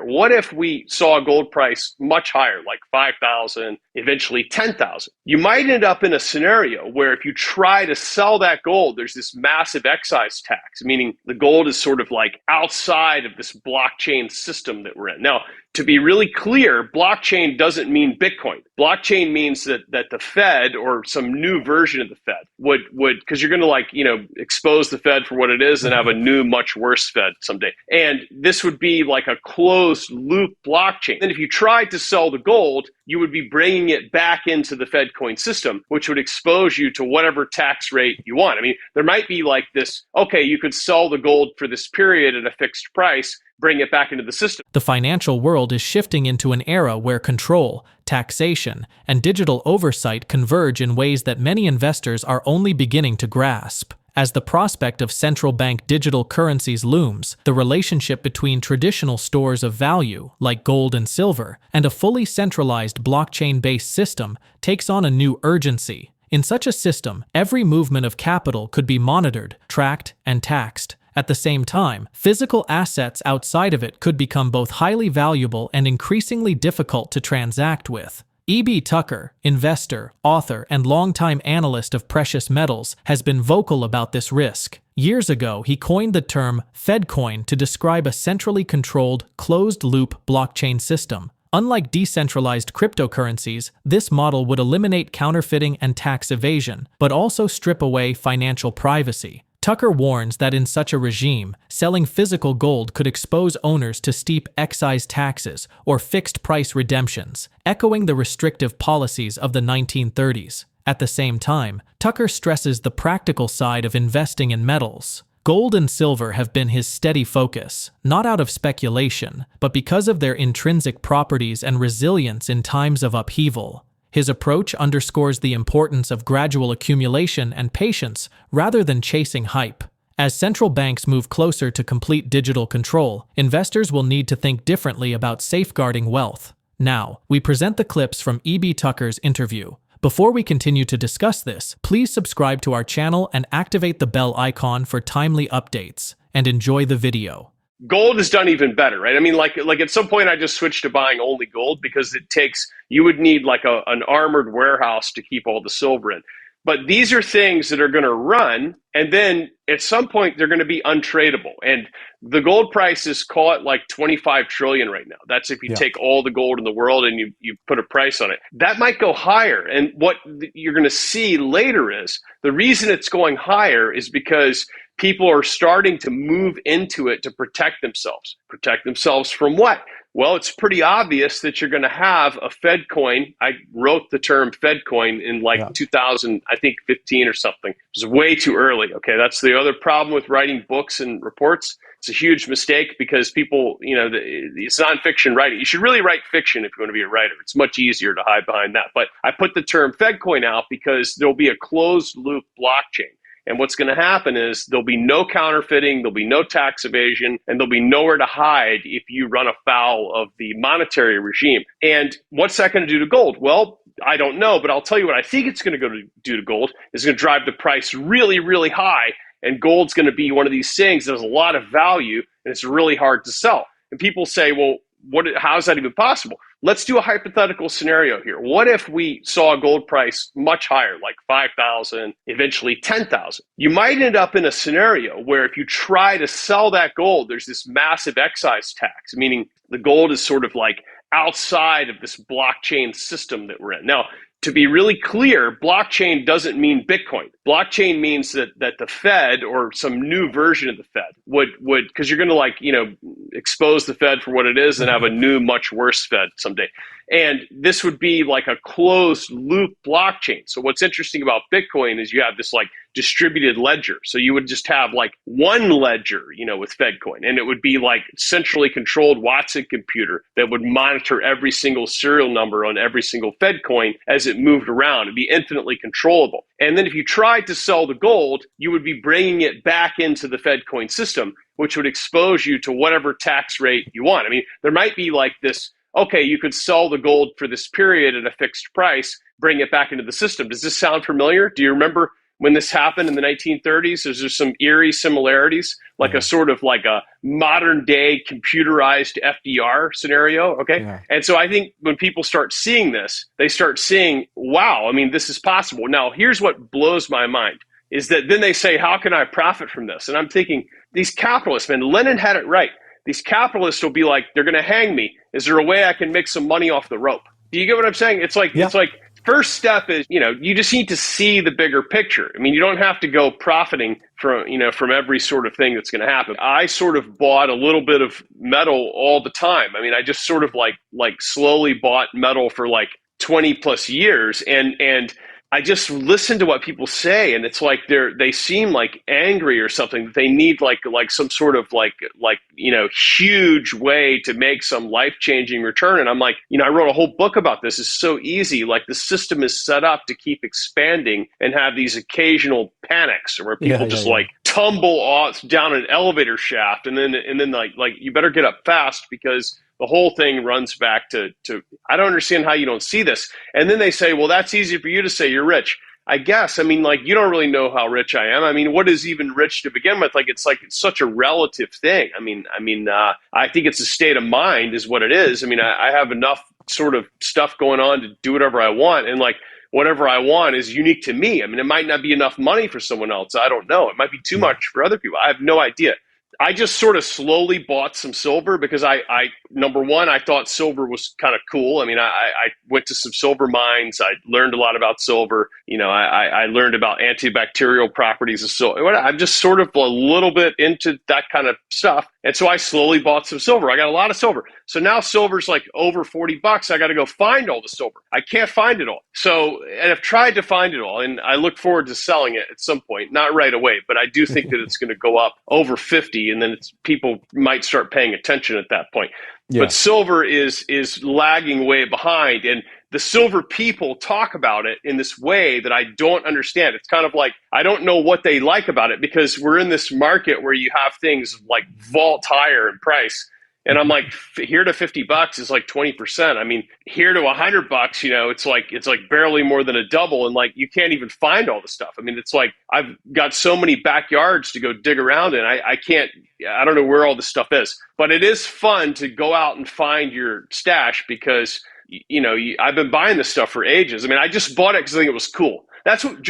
here. What if we saw a gold price much higher, like 5,000, eventually 10,000? You might end up in a scenario where if you try to sell that gold, there's this massive excise tax, meaning the gold is sort of like outside of this blockchain system that we're in. Now, to be really clear, blockchain doesn't mean Bitcoin. Blockchain means that the Fed or some new version of the Fed would because you're going to expose the Fed for what it is and have a new, much worse Fed someday. And this would be like a closed loop blockchain. And if you tried to sell the gold, you would be bringing it back into the FedCoin system, which would expose you to whatever tax rate you want. I mean, there might be like this, okay, you could sell the gold for this period at a fixed price, bring it back into the system. The financial world is shifting into an era where control, taxation, and digital oversight converge in ways that many investors are only beginning to grasp. As the prospect of central bank digital currencies looms, the relationship between traditional stores of value, like gold and silver, and a fully centralized blockchain-based system takes on a new urgency. In such a system, every movement of capital could be monitored, tracked, and taxed. At the same time, physical assets outside of it could become both highly valuable and increasingly difficult to transact with. EBTucker, investor, author, and longtime analyst of precious metals, has been vocal about this risk. Years ago, he coined the term FedCoin to describe a centrally controlled, closed-loop blockchain system. Unlike decentralized cryptocurrencies, this model would eliminate counterfeiting and tax evasion, but also strip away financial privacy. Tucker warns that in such a regime, selling physical gold could expose owners to steep excise taxes or fixed-price redemptions, echoing the restrictive policies of the 1930s. At the same time, Tucker stresses the practical side of investing in metals. Gold and silver have been his steady focus, not out of speculation, but because of their intrinsic properties and resilience in times of upheaval. His approach underscores the importance of gradual accumulation and patience rather than chasing hype. As central banks move closer to complete digital control, investors will need to think differently about safeguarding wealth. Now, we present the clips from EBTucker's interview. Before we continue to discuss this, please subscribe to our channel and activate the bell icon for timely updates, and enjoy the video. Gold is done even better, right? I mean, like at some point I just switched to buying only gold because you would need like an armored warehouse to keep all the silver in. But these are things that are going to run, and then at some point they're going to be untradeable. And the gold prices, call it like 25 trillion right now. That's if you take all the gold in the world and you put a price on it. That might go higher. And what you're going to see later is the reason it's going higher is because people are starting to move into it to protect themselves. Protect themselves from what? Well, it's pretty obvious that you're going to have a FedCoin. I wrote the term FedCoin in 2000, I think 15 or something. It was way too early. Okay, that's the other problem with writing books and reports. It's a huge mistake because people, it's nonfiction writing. You should really write fiction if you want to be a writer. It's much easier to hide behind that. But I put the term FedCoin out because there'll be a closed loop blockchain. And what's going to happen is there'll be no counterfeiting, there'll be no tax evasion, and there'll be nowhere to hide if you run afoul of the monetary regime. And what's that going to do to gold? Well, I don't know, but I'll tell you what I think it's going to do to gold. It's going to drive the price really, really high, and gold's going to be one of these things that has a lot of value, and it's really hard to sell. And people say, well, how is that even possible? Let's do a hypothetical scenario here. What if we saw a gold price much higher, like 5,000, eventually 10,000? You might end up in a scenario where if you try to sell that gold, there's this massive excise tax, meaning the gold is sort of like outside of this blockchain system that we're in. Now, to be really clear, blockchain doesn't mean Bitcoin. Blockchain means that the Fed or some new version of the Fed would because you're going to expose the Fed for what it is and have a new, much worse Fed someday. And this would be like a closed loop blockchain. So what's interesting about Bitcoin is you have this like distributed ledger. So you would just have like one ledger, with FedCoin, and it would be like centrally controlled Watson computer that would monitor every single serial number on every single FedCoin as it moved around. It'd be infinitely controllable. And then if you tried to sell the gold, you would be bringing it back into the FedCoin system, which would expose you to whatever tax rate you want. I mean, there might be like this, okay, you could sell the gold for this period at a fixed price, bring it back into the system. Does this sound familiar? Do you remember when this happened in the 1930s. There's some eerie similarities, like a sort of like a modern day computerized FDR scenario. Okay. Yeah. And so I think when people start seeing this, they start seeing, wow, I mean, this is possible. Now, here's what blows my mind is that then they say, how can I profit from this? And I'm thinking, these capitalists, man, Lenin had it right. These capitalists will be like, they're going to hang me. Is there a way I can make some money off the rope? Do you get what I'm saying? It's like, first step is, you just need to see the bigger picture. I mean, you don't have to go profiting from every sort of thing that's going to happen. I sort of bought a little bit of metal all the time. I mean, I just sort of like slowly bought metal for like 20 plus years. And I just listen to what people say, and it's like they seem like angry or something. They need like some sort of like huge way to make some life-changing return. And I'm like, I wrote a whole book about this. It's so easy. Like the system is set up to keep expanding and have these occasional panics where people like tumble off down an elevator shaft, and then like you better get up fast because the whole thing runs back to I don't understand how you don't see this. And then they say, well, that's easy for you to say, you're rich. I guess. I mean, like, you don't really know how rich I am. I mean, what is even rich to begin with? It's such a relative thing. I mean, I think it's a state of mind is what it is. I mean, I have enough sort of stuff going on to do whatever I want. And like, whatever I want is unique to me. I mean, it might not be enough money for someone else. I don't know. It might be too much for other people. I have no idea. I just sort of slowly bought some silver because I number one, I thought silver was kind of cool. I mean, I went to some silver mines. I learned a lot about silver. I learned about antibacterial properties of silver. I'm just sort of a little bit into that kind of stuff. And so I slowly bought some silver. I got a lot of silver. So now silver's like over $40. I got to go find all the silver. I can't find it all. So, and I've tried to find it all, and I look forward to selling it at some point, not right away, but I do think that it's going to go up over 50, and then people might start paying attention at that point. Yeah. But silver is lagging way behind, and the silver people talk about it in this way that I don't understand. It's kind of like, I don't know what they like about it, because we're in this market where you have things like vault higher in price. And I'm like, here to $50 is like 20%. I mean, here to $100, it's like barely more than a double. And like, you can't even find all the stuff. I mean, it's like, I've got so many backyards to go dig around in. I don't know where all this stuff is, but it is fun to go out and find your stash because, I've been buying this stuff for ages. I mean, I just bought it because I think it was cool. That's what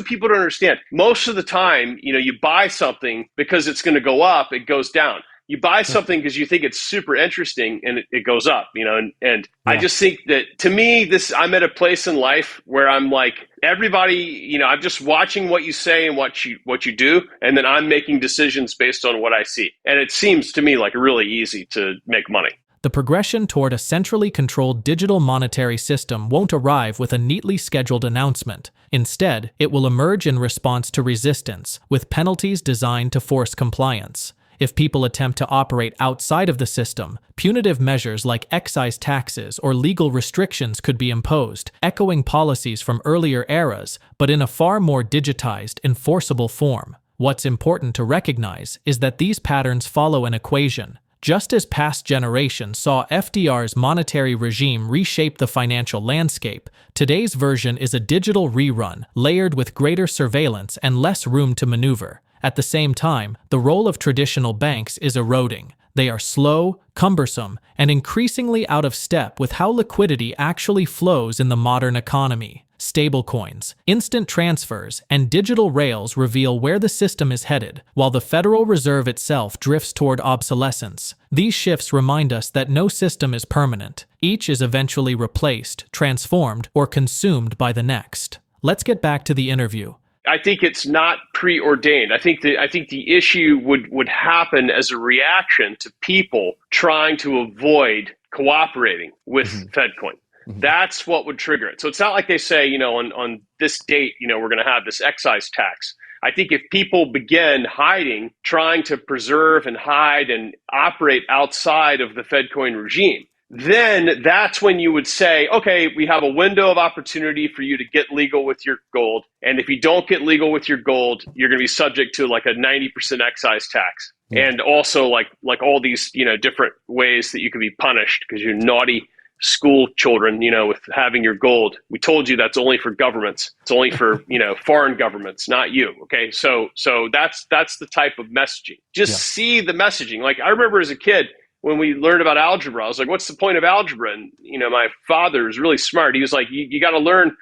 people don't understand. Most of the time, you buy something because it's going to go up, it goes down. You buy something because you think it's super interesting and it goes up, and I just think that, to me, I'm at a place in life where I'm like, everybody, I'm just watching what you say and what you do, and then I'm making decisions based on what I see. And it seems to me like really easy to make money. The progression toward a centrally controlled digital monetary system won't arrive with a neatly scheduled announcement. Instead, it will emerge in response to resistance, with penalties designed to force compliance. If people attempt to operate outside of the system, punitive measures like excise taxes or legal restrictions could be imposed, echoing policies from earlier eras, but in a far more digitized, enforceable form. What's important to recognize is that these patterns follow an equation. Just as past generations saw FDR's monetary regime reshape the financial landscape, today's version is a digital rerun, layered with greater surveillance and less room to maneuver. At the same time, the role of traditional banks is eroding. They are slow, cumbersome, and increasingly out of step with how liquidity actually flows in the modern economy. Stablecoins, instant transfers, and digital rails reveal where the system is headed, while the Federal Reserve itself drifts toward obsolescence. These shifts remind us that no system is permanent. Each is eventually replaced, transformed, or consumed by the next. Let's get back to the interview. I think it's not preordained. I think the issue would happen as a reaction to people trying to avoid cooperating with FedCoin. That's what would trigger it. So it's not like they say, on this date, we're going to have this excise tax. I think if people begin hiding, trying to preserve and hide and operate outside of the FedCoin regime, then that's when you would say, okay, we have a window of opportunity for you to get legal with your gold. And if you don't get legal with your gold, you're going to be subject to like a 90% excise tax. Yeah. And also like all these, different ways that you can be punished because you're naughty school children, with having your gold. We told you that's only for governments. It's only for, foreign governments, not you. Okay. So that's the type of messaging. Just see the messaging. Like I remember as a kid, when we learned about algebra, I was like, what's the point of algebra? And, my father was really smart. He was like, you got to learn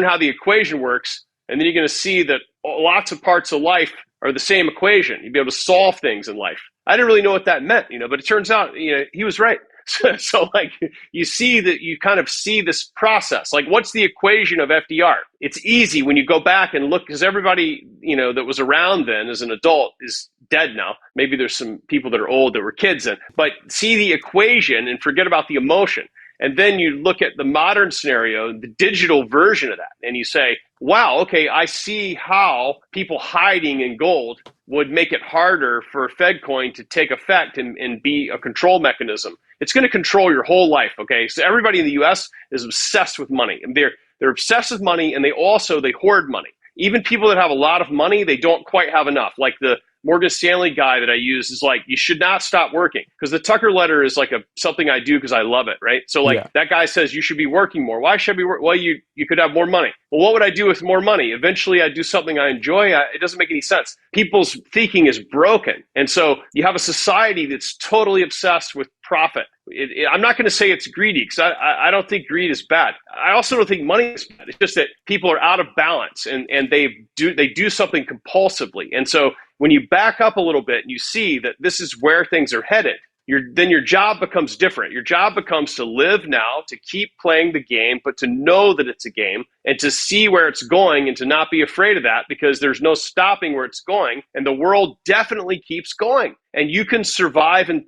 how the equation works. And then you're going to see that lots of parts of life are the same equation. You'll be able to solve things in life. I didn't really know what that meant, but it turns out, he was right. So like you see that you kind of see this process. Like what's the equation of FDR? It's easy when you go back and look, because everybody, that was around then as an adult is dead now. Maybe there's some people that are old that were kids then, but see the equation and forget about the emotion. And then you look at the modern scenario, the digital version of that, and you say, wow, okay, I see how people hiding in gold would make it harder for FedCoin to take effect and be a control mechanism. It's going to control your whole life, okay? So everybody in the US is obsessed with money. And they're obsessed with money, and they hoard money. Even people that have a lot of money, they don't quite have enough. Like the Morgan Stanley guy that I use is like, you should not stop working, because the Tucker letter is like something I do because I love it, right? So that guy says you should be working more. Why should I be working? Well, you could have more money. Well, what would I do with more money? Eventually I'd do something I enjoy. It doesn't make any sense. People's thinking is broken. And so you have a society that's totally obsessed with profit. I'm not going to say it's greedy, because I don't think greed is bad. I also don't think money is bad. It's just that people are out of balance and they do something compulsively. And so when you back up a little bit and you see that this is where things are headed, then your job becomes different. Your job becomes to live now, to keep playing the game, but to know that it's a game and to see where it's going and to not be afraid of that, because there's no stopping where it's going. And the world definitely keeps going, and you can survive and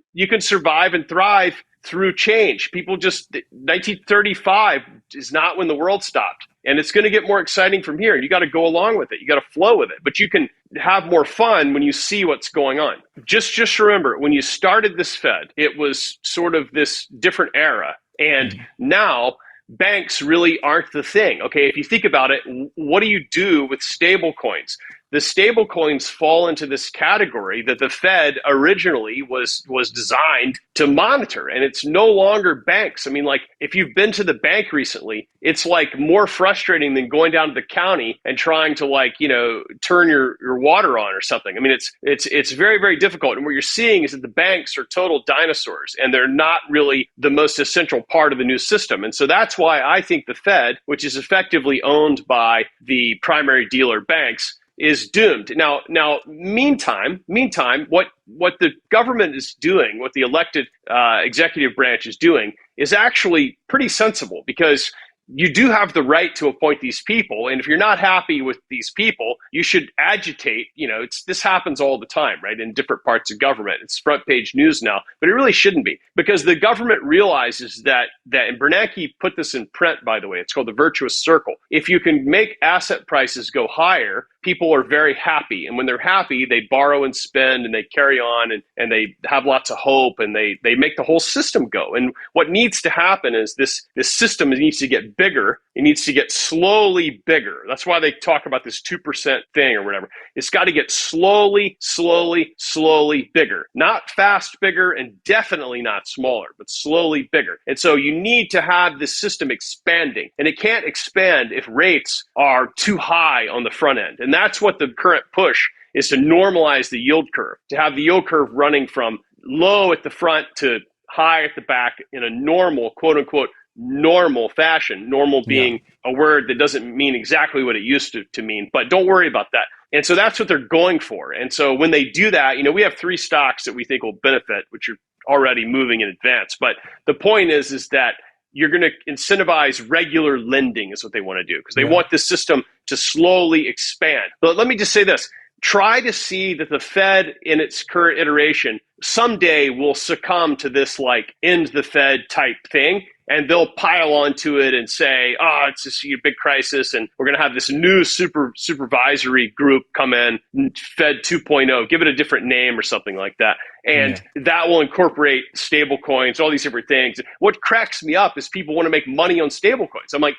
thrive through change. 1935 is not when the world stopped. And it's going to get more exciting from here. You got to go along with it. You got to flow with it. But you can have more fun when you see what's going on. Just remember, when you started this Fed, it was sort of this different era. And now banks really aren't the thing. Okay, if you think about it, what do you do with stable coins? The stable coins fall into this category that the Fed originally was designed to monitor, and it's no longer banks. I mean, like if you've been to the bank recently, it's like more frustrating than going down to the county and trying to turn your water on or something. I mean, it's very, very difficult. And what you're seeing is that the banks are total dinosaurs, and they're not really the most essential part of the new system. And so that's why I think the Fed, which is effectively owned by the primary dealer banks, is doomed. Now, meantime, what the government is doing, what the elected executive branch is doing, is actually pretty sensible, because you do have the right to appoint these people. And if you're not happy with these people, you should agitate. This happens all the time, right? In different parts of government. It's front page news now, but it really shouldn't be, because the government realizes that, and Bernanke put this in print, by the way, it's called the virtuous circle. If you can make asset prices go higher, people are very happy. And when they're happy, they borrow and spend, and they carry on, and they have lots of hope, and they make the whole system go. And what needs to happen is this system needs to get bigger. It needs to get slowly bigger. That's why they talk about this 2% thing or whatever. It's got to get slowly bigger. Not fast bigger, and definitely not smaller, but slowly bigger. And so you need to have this system expanding. And it can't expand if rates are too high on the front end. And that's what the current push is, to normalize the yield curve, to have the yield curve running from low at the front to high at the back in a normal, quote unquote, normal fashion. Normal being a word that doesn't mean exactly what it used to mean, but don't worry about that. And so that's what they're going for. And so when they do that, we have 3 stocks that we think will benefit, which are already moving in advance. But the point is that you're going to incentivize regular lending is what they want to do, because they want the system to slowly expand. But let me just say this. Try to see that the Fed in its current iteration someday will succumb to this end the Fed type thing, and they'll pile onto it and say, it's this big crisis, and we're going to have this new supervisory group come in, Fed 2.0, give it a different name or something like that. And that will incorporate stable coins, all these different things. What cracks me up is people want to make money on stable coins. I'm like,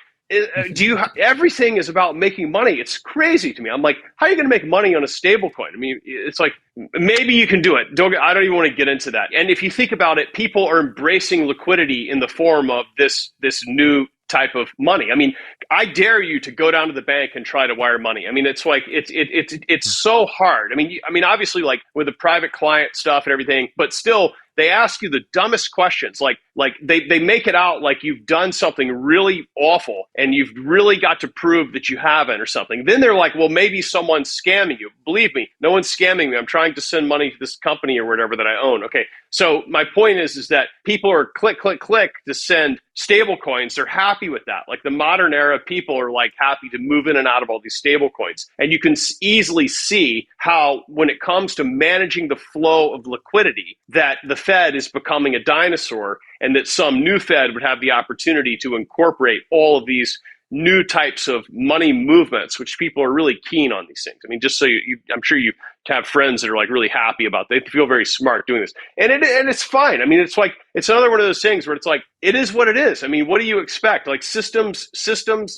everything is about making money. It's crazy to me. I'm like, how are you going to make money on a stable coin? I mean, it's like, maybe you can do it. I don't even want to get into that. And if you think about it, people are embracing liquidity in the form of this new type of money. I mean, I dare you to go down to the bank and try to wire money. I mean, it's like it's so hard. I mean, obviously, like with the private client stuff and everything, but still, they ask you the dumbest questions. Like they make it out like you've done something really awful and you've really got to prove that you haven't or something. Then they're like, well, maybe someone's scamming you. Believe me, no one's scamming me. I'm trying to send money to this company or whatever that I own. Okay. So my point is that people are click to send stable coins. They're happy with that. Like the modern era, people are like happy to move in and out of all these stable coins. And you can easily see how when it comes to managing the flow of liquidity, that the Fed is becoming a dinosaur and that some new Fed would have the opportunity to incorporate all of these new types of money movements, which people are really keen on these things. I mean, just so I'm sure you have friends that are like really happy about it. They feel very smart doing this. And it's fine. I mean, it's like, it's another one of those things where it's like, it is what it is. I mean, what do you expect? Like systems,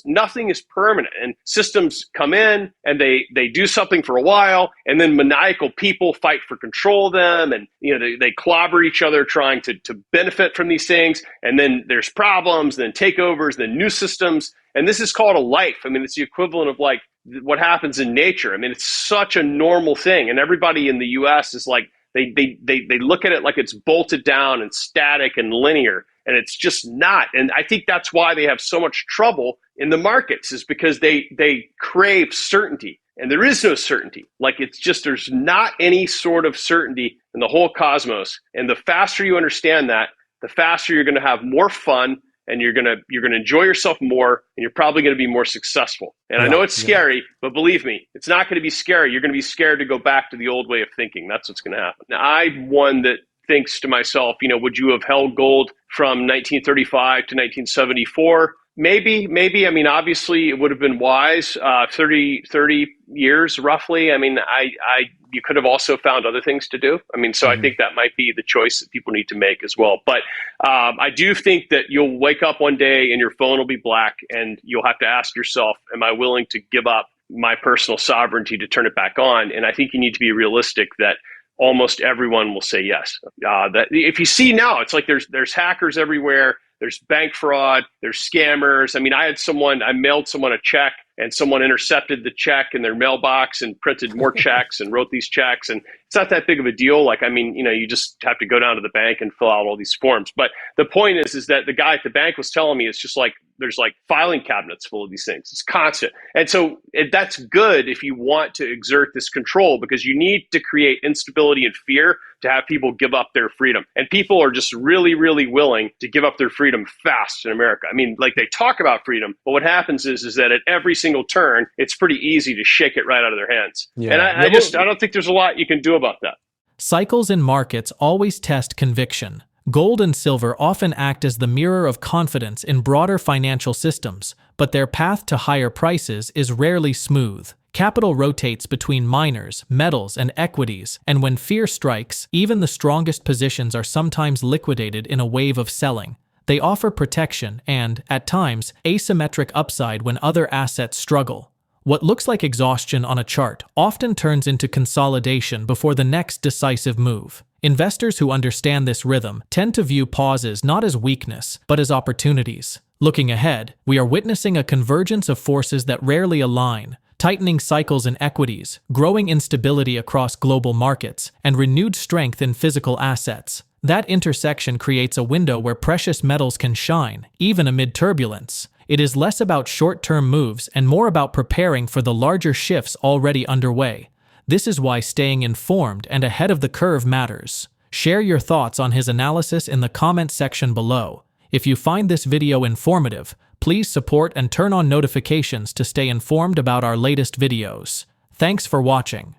nothing is permanent, and systems come in and they do something for a while, and then maniacal people fight for control of them, and they clobber each other trying to benefit from these things. And then there's problems, then takeovers, then new systems. And this is called a life. I mean, it's the equivalent of like what happens in nature. I mean, it's such a normal thing. And everybody in the US is like, they look at it like it's bolted down and static and linear, and it's just not. And I think that's why they have so much trouble in the markets, is because they crave certainty, and there is no certainty. Like it's just, there's not any sort of certainty in the whole cosmos. And the faster you understand that, the faster you're going to have more fun, and you're gonna enjoy yourself more, and you're probably gonna be more successful. And I know it's scary, but believe me, it's not gonna be scary. You're gonna be scared to go back to the old way of thinking. That's what's gonna happen. Now, I'm one that thinks to myself, would you have held gold from 1935 to 1974? Maybe. I mean, obviously, it would have been wise. 30 years, roughly. I mean, you could have also found other things to do. I mean, so I think that might be the choice that people need to make as well. But I do think that you'll wake up one day and your phone will be black, and you'll have to ask yourself, am I willing to give up my personal sovereignty to turn it back on? And I think you need to be realistic that almost everyone will say yes. That if you see now, it's like there's hackers everywhere. There's bank fraud, there's scammers. I mean, I mailed someone a check, and someone intercepted the check in their mailbox and printed more checks and wrote these checks. And it's not that big of a deal. Like, I mean, you just have to go down to the bank and fill out all these forms. But the point is that the guy at the bank was telling me, it's just like, there's like filing cabinets full of these things. It's constant. And so that's good if you want to exert this control, because you need to create instability and fear to have people give up their freedom. And people are just really, really willing to give up their freedom fast in America. I mean, like, they talk about freedom, but what happens is that at every single turn, it's pretty easy to shake it right out of their hands. Yeah. And I don't think there's a lot you can do about that. Cycles in markets always test conviction. Gold and silver often act as the mirror of confidence in broader financial systems, but their path to higher prices is rarely smooth. Capital rotates between miners, metals, and equities, and when fear strikes, even the strongest positions are sometimes liquidated in a wave of selling. They offer protection and, at times, asymmetric upside when other assets struggle. What looks like exhaustion on a chart often turns into consolidation before the next decisive move. Investors who understand this rhythm tend to view pauses not as weakness, but as opportunities. Looking ahead, we are witnessing a convergence of forces that rarely align: tightening cycles in equities, growing instability across global markets, and renewed strength in physical assets. That intersection creates a window where precious metals can shine, even amid turbulence. It is less about short-term moves and more about preparing for the larger shifts already underway. This is why staying informed and ahead of the curve matters. Share your thoughts on his analysis in the comment section below. If you find this video informative, please support and turn on notifications to stay informed about our latest videos. Thanks for watching.